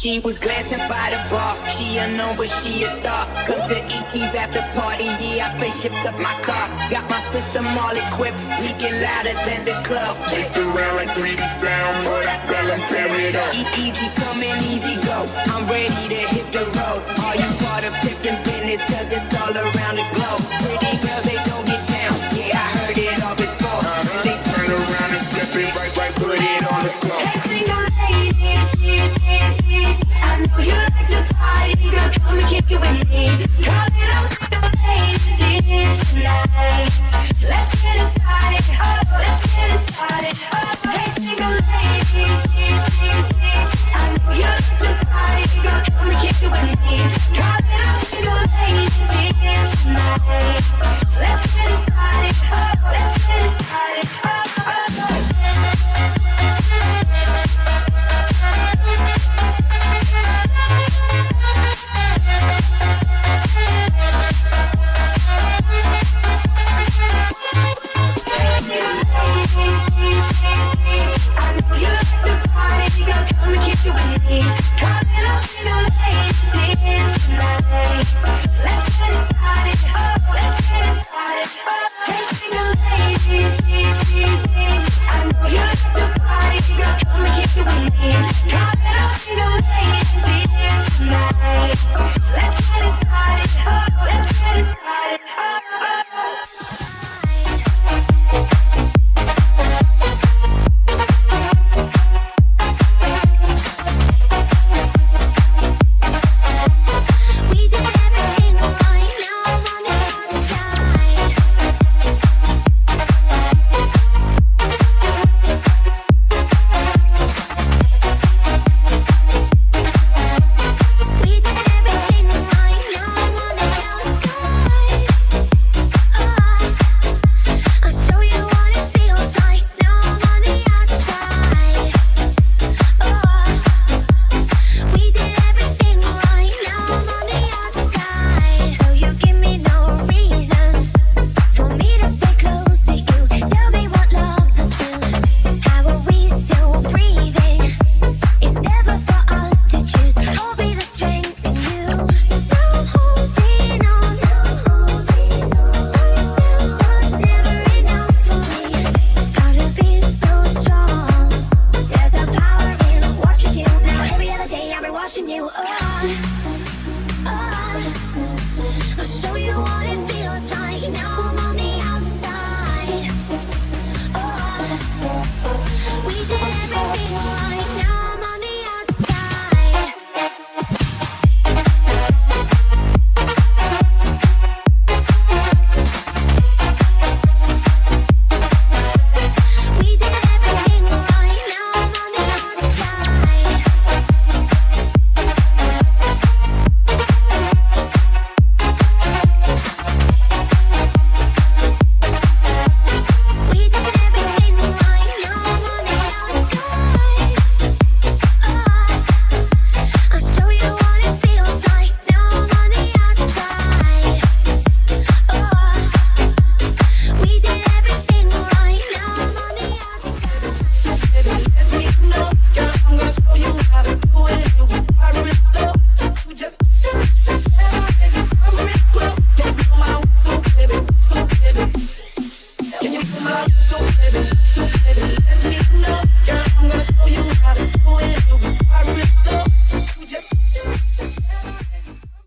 She was glancing by the bar, she unknown but she a star. Come to ET's after party, yeah, I spaceshipped up my car. Got my system all equipped, we get louder than the club. Chase around like 3D sound, but I tell them tear it up. Easy come and easy go, I'm ready to hit the road. Are you part of pimpin' business, cause it's all around the globe. Pretty girls, they don't get down, yeah, I heard it all before. They turn around and flip it, right, put it on the floor. Hey, single ladies, I know you like to party, girl, come and kick it with me. Call it all single ladies tonight. Let's get it started, oh, let's get it started. Oh, hey, single ladies, I know you like to party, girl, come and kick it with me. Call it all single ladies tonight. Let's get it started, oh, let's get it started. Can you feel my soul, baby, let me